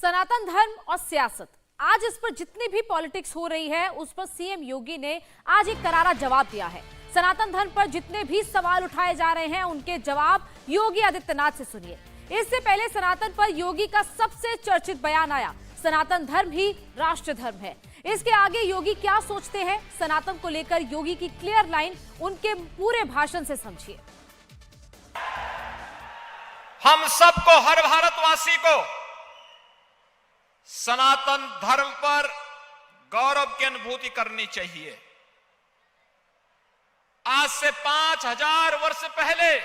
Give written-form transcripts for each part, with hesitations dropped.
सनातन धर्म और सियासत, आज इस पर जितनी भी पॉलिटिक्स हो रही है उस पर सीएम योगी ने आज एक करारा जवाब दिया है। सनातन धर्म पर जितने भी सवाल उठाए जा रहे हैं उनके जवाब योगी आदित्यनाथ से सुनिए। इससे पहले सनातन पर योगी का सबसे चर्चित बयान आया, सनातन धर्म ही राष्ट्र धर्म है। इसके आगे योगी क्या सोचते हैं, सनातन को लेकर योगी की क्लियर लाइन उनके पूरे भाषण से समझिए। हम सबको, हर भारतवासी को सनातन धर्म पर गौरव की अनुभूति करनी चाहिए। आज से 5000 वर्ष पहले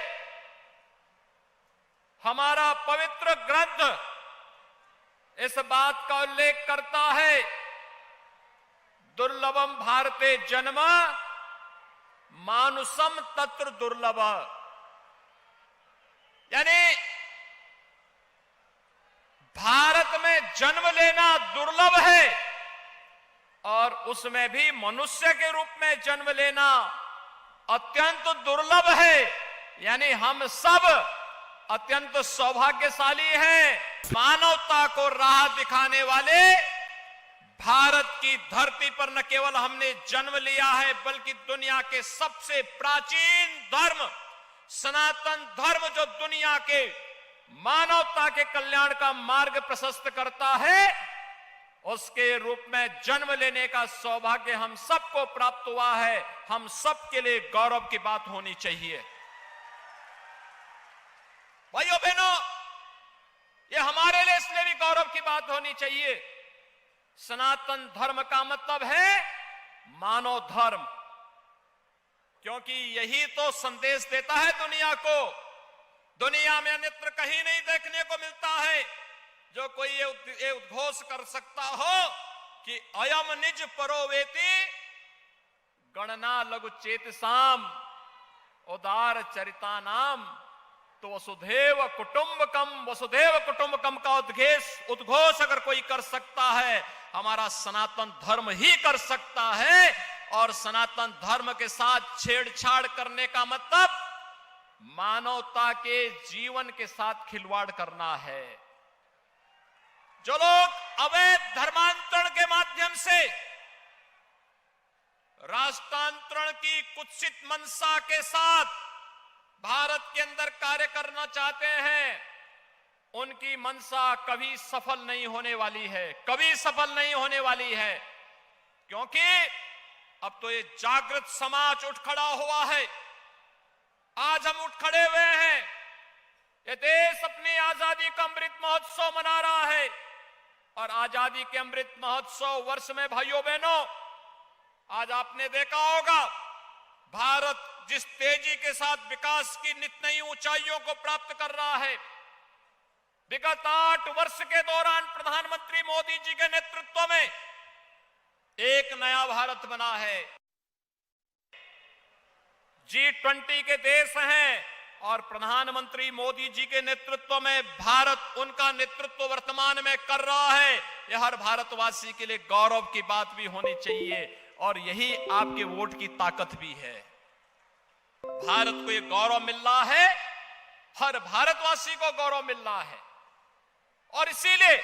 हमारा पवित्र ग्रंथ इस बात का उल्लेख करता है, दुर्लभम भारते जन्म मानुषम तत्र दुर्लभ, यानी भारत में जन्म लेना दुर्लभ है और उसमें भी मनुष्य के रूप में जन्म लेना अत्यंत दुर्लभ है। यानी हम सब अत्यंत सौभाग्यशाली हैं। मानवता को राह दिखाने वाले भारत की धरती पर न केवल हमने जन्म लिया है बल्कि दुनिया के सबसे प्राचीन धर्म सनातन धर्म, जो दुनिया के मानवता के कल्याण का मार्ग प्रशस्त करता है, उसके रूप में जन्म लेने का सौभाग्य हम सबको प्राप्त हुआ है। हम सबके लिए गौरव की बात होनी चाहिए। भाइयों बहनों, ये हमारे लिए इसलिए भी गौरव की बात होनी चाहिए। सनातन धर्म का मतलब है मानव धर्म, क्योंकि यही तो संदेश देता है दुनिया को। दुनिया में अन्यत्र कहीं नहीं देखने को मिलता है जो कोई ये उद्घोष कर सकता हो कि अयम निज परोवेति गणना लघु चेतसाम उदार चरिता नाम। तो वसुधैव कुटुंबकम का उद्घोष अगर कोई कर सकता है, हमारा सनातन धर्म ही कर सकता है। और सनातन धर्म के साथ छेड़छाड़ करने का मतलब मानवता के जीवन के साथ खिलवाड़ करना है। जो लोग अवैध धर्मांतरण के माध्यम से राष्ट्रांतरण की कुत्सित मंशा के साथ भारत के अंदर कार्य करना चाहते हैं, उनकी मंशा कभी सफल नहीं होने वाली है, कभी सफल नहीं होने वाली है। क्योंकि अब तो ये जागृत समाज उठ खड़ा हुआ है। आज हम उठ खड़े हुए हैं। ये देश अपनी आजादी का अमृत महोत्सव मना रहा है और आजादी के अमृत महोत्सव वर्ष में भाइयों बहनों, आज आपने देखा होगा भारत जिस तेजी के साथ विकास की नित नई ऊंचाइयों को प्राप्त कर रहा है। विगत 8 वर्ष के दौरान प्रधानमंत्री मोदी जी के नेतृत्व में एक नया भारत बना है। G20 के देश हैं और प्रधानमंत्री मोदी जी के नेतृत्व में भारत उनका नेतृत्व वर्तमान में कर रहा है। यह हर भारतवासी के लिए गौरव की बात भी होनी चाहिए और यही आपके वोट की ताकत भी है। भारत को यह गौरव मिल रहा है, हर भारतवासी को गौरव मिल रहा है। और इसीलिए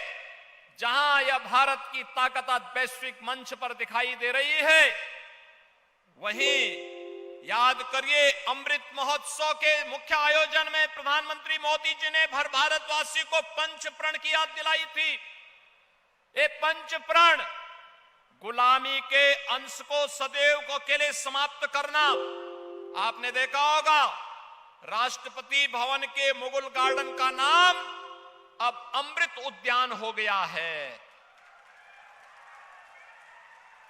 जहां यह भारत की ताकत आज वैश्विक मंच पर दिखाई दे रही है, वहीं याद करिए अमृत महोत्सव के मुख्य आयोजन में प्रधानमंत्री मोदी जी ने भर भारतवासी को पंच प्रण की याद दिलाई थी। ये पंच प्रण गुलामी के अंश को सदैव के लिए समाप्त करना। आपने देखा होगा राष्ट्रपति भवन के मुगल गार्डन का नाम अब अमृत उद्यान हो गया है।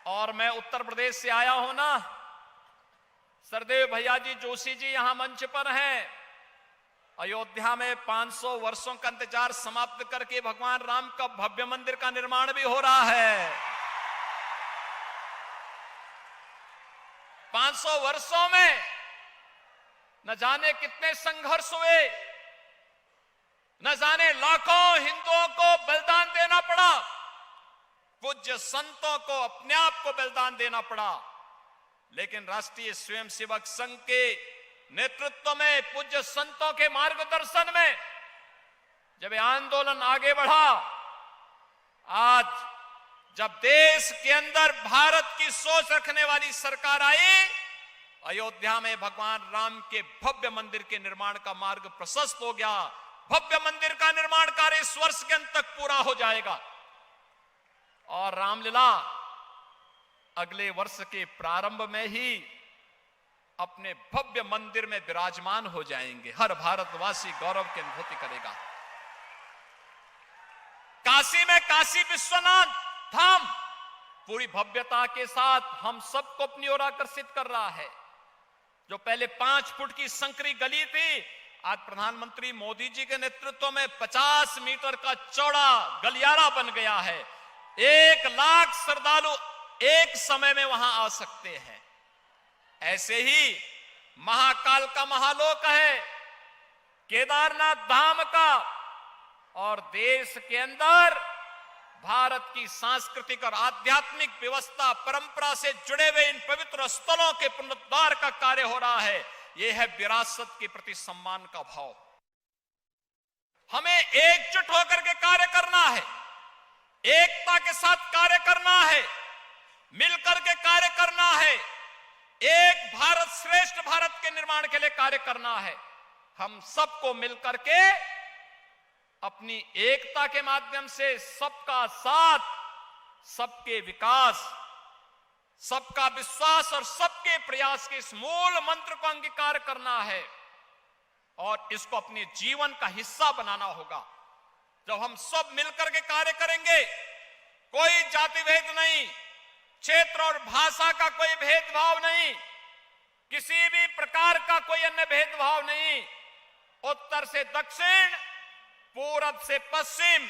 और मैं उत्तर प्रदेश से आया हूं ना, सरदेव भैया जी जोशी जी यहां मंच पर हैं। अयोध्या में 500 वर्षों का इंतजार समाप्त करके भगवान राम का भव्य मंदिर का निर्माण भी हो रहा है। 500 वर्षों में न जाने कितने संघर्ष हुए, न जाने लाखों हिंदुओं को बलिदान देना पड़ा, पूज्य संतों को अपने आप को बलिदान देना पड़ा। लेकिन राष्ट्रीय स्वयंसेवक संघ के नेतृत्व में, पूज्य संतों के मार्गदर्शन में जब आंदोलन आगे बढ़ा आज जब देश के अंदर भारत की सोच रखने वाली सरकार आई, अयोध्या में भगवान राम के भव्य मंदिर के निर्माण का मार्ग प्रशस्त हो गया। भव्य मंदिर का निर्माण कार्य इस वर्ष के अंत तक पूरा हो जाएगा और रामलीला अगले वर्ष के प्रारंभ में ही अपने भव्य मंदिर में विराजमान हो जाएंगे। हर भारतवासी गौरव की अनुभूति करेगा। काशी में काशी विश्वनाथ धाम पूरी भव्यता के साथ हम सबको अपनी ओर आकर्षित कर रहा है। जो पहले 5 फुट की संकरी गली थी, आज प्रधानमंत्री मोदी जी के नेतृत्व में 50 मीटर का चौड़ा गलियारा बन गया है। 1 लाख श्रद्धालु एक समय में वहां आ सकते हैं। ऐसे ही महाकाल का महालोक है, केदारनाथ धाम का, और देश के अंदर भारत की सांस्कृतिक और आध्यात्मिक व्यवस्था परंपरा से जुड़े हुए इन पवित्र स्थलों के पुनरुद्धार का कार्य हो रहा है। यह है विरासत के प्रति सम्मान का भाव। हमें एकजुट होकर के कार्य करना है, एकता के साथ कार्य करना है, मिलकर के कार्य करना है, एक भारत श्रेष्ठ भारत के निर्माण के लिए कार्य करना है। हम सबको मिलकर के अपनी एकता के माध्यम से सबका साथ, सबके विकास, सबका विश्वास और सबके प्रयास के इस मूल मंत्र को अंगीकार करना है और इसको अपने जीवन का हिस्सा बनाना होगा। जब हम सब मिलकर के कार्य करेंगे, कोई जाति भेद नहीं, क्षेत्र और भाषा का कोई भेदभाव नहीं, किसी भी प्रकार का कोई अन्य भेदभाव नहीं, उत्तर से दक्षिण, पूरब से पश्चिम,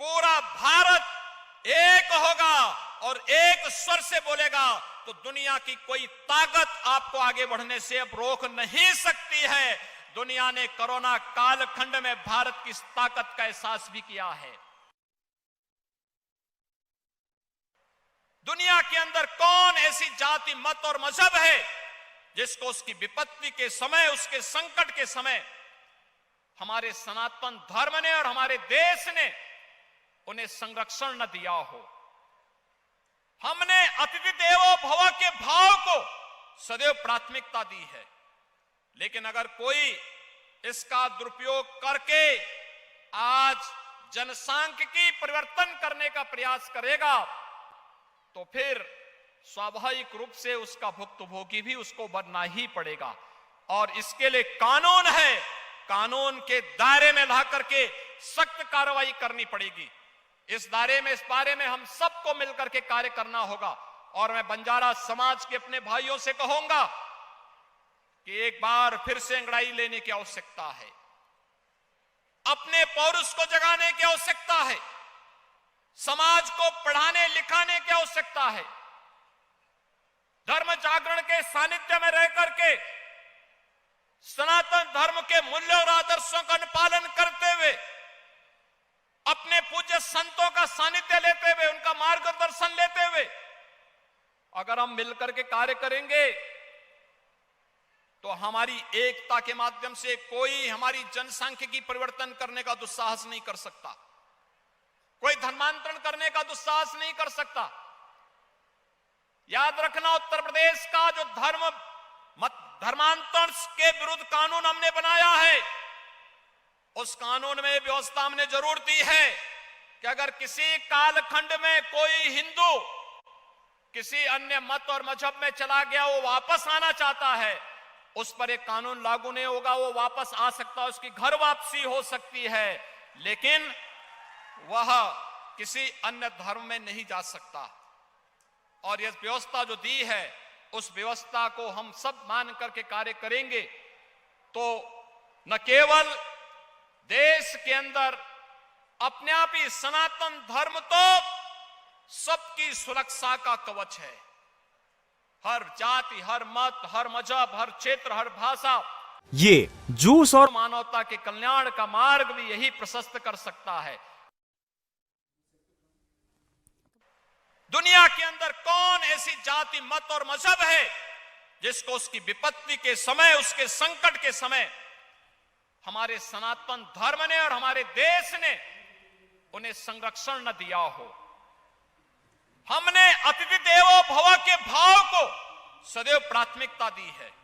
पूरा भारत एक होगा और एक स्वर से बोलेगा तो दुनिया की कोई ताकत आपको आगे बढ़ने से अब रोक नहीं सकती है। दुनिया ने कोरोना कालखंड में भारत की इस ताकत का एहसास भी किया है। दुनिया के अंदर कौन ऐसी जाति, मत और मजहब है जिसको उसकी विपत्ति के समय, उसके संकट के समय हमारे सनातन धर्म ने और हमारे देश ने उन्हें संरक्षण न दिया हो। हमने अतिथि देवो भव के भाव को सदैव प्राथमिकता दी है, लेकिन अगर कोई इसका दुरुपयोग करके आज जनसांख्यिकी परिवर्तन करने का प्रयास करेगा तो फिर स्वाभाविक रूप से उसका भुक्तभोगी भी उसको बनना ही पड़ेगा। और इसके लिए कानून है, कानून के दायरे में ला करके सख्त कार्रवाई करनी पड़ेगी। इस दायरे में, इस बारे में हम सबको मिलकर के कार्य करना होगा। और मैं बंजारा समाज के अपने भाइयों से कहूंगा कि एक बार फिर से अंगड़ाई लेने की आवश्यकता है, अपने पौरुष को जगाने की आवश्यकता है, समाज को पढ़ाने लिखाने की आवश्यकता है, धर्म जागरण के सानिध्य में रह करके सनातन धर्म के मूल्यों और आदर्शों का अनुपालन करते हुए, अपने पूज्य संतों का सानिध्य लेते हुए, उनका मार्गदर्शन लेते हुए अगर हम मिलकर के कार्य करेंगे तो हमारी एकता के माध्यम से कोई हमारी जनसांख्यिकी परिवर्तन करने का दुस्साहस नहीं कर सकता, कोई धर्मांतरण करने का दुस्साहस नहीं कर सकता। याद रखना, उत्तर प्रदेश का जो धर्मांतरण के विरुद्ध कानून हमने बनाया है, उस कानून में व्यवस्था हमने जरूर दी है कि अगर किसी कालखंड में कोई हिंदू किसी अन्य मत और मजहब में चला गया, वो वापस आना चाहता है, उस पर एक कानून लागू नहीं होगा, वो वापस आ सकता है, उसकी घर वापसी हो सकती है, लेकिन वह किसी अन्य धर्म में नहीं जा सकता। और यह व्यवस्था जो दी है, उस व्यवस्था को हम सब मान करके कार्य करेंगे तो न केवल देश के अंदर अपने आप ही सनातन धर्म तो सबकी सुरक्षा का कवच है। हर जाति, हर मत, हर मजहब, हर क्षेत्र, हर भाषा, ये जूस और मानवता के कल्याण का मार्ग भी यही प्रशस्त कर सकता है। दुनिया के अंदर कौन ऐसी जाति, मत और मजहब है जिसको उसकी विपत्ति के समय, उसके संकट के समय हमारे सनातन धर्म ने और हमारे देश ने उन्हें संरक्षण न दिया हो। हमने अतिथि देवो भव के भाव को सदैव प्राथमिकता दी है।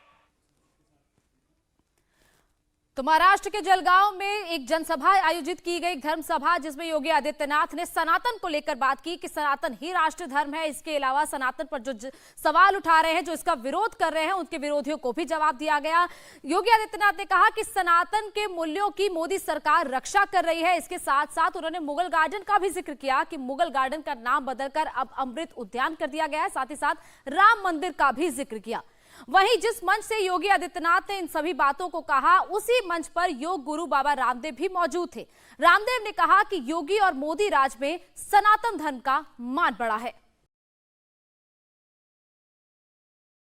तो महाराष्ट्र के जलगांव में एक जनसभा आयोजित की गई, धर्म सभा, जिसमें योगी आदित्यनाथ ने सनातन को लेकर बात की कि सनातन ही राष्ट्र धर्म है। इसके अलावा सनातन पर जो सवाल उठा रहे हैं, जो इसका विरोध कर रहे हैं, उनके विरोधियों को भी जवाब दिया गया। योगी आदित्यनाथ ने कहा कि सनातन के मूल्यों की मोदी सरकार रक्षा कर रही है। इसके साथ साथ उन्होंने मुगल गार्डन का भी जिक्र किया कि मुगल गार्डन का नाम बदलकर अब अमृत उद्यान कर दिया गया है। साथ ही साथ राम मंदिर का भी जिक्र किया। वहीं जिस मंच से योगी आदित्यनाथ ने इन सभी बातों को कहा, उसी मंच पर योग गुरु बाबा रामदेव भी मौजूद थे। रामदेव ने कहा कि योगी और मोदी राज में सनातन धर्म का मान बढ़ा है।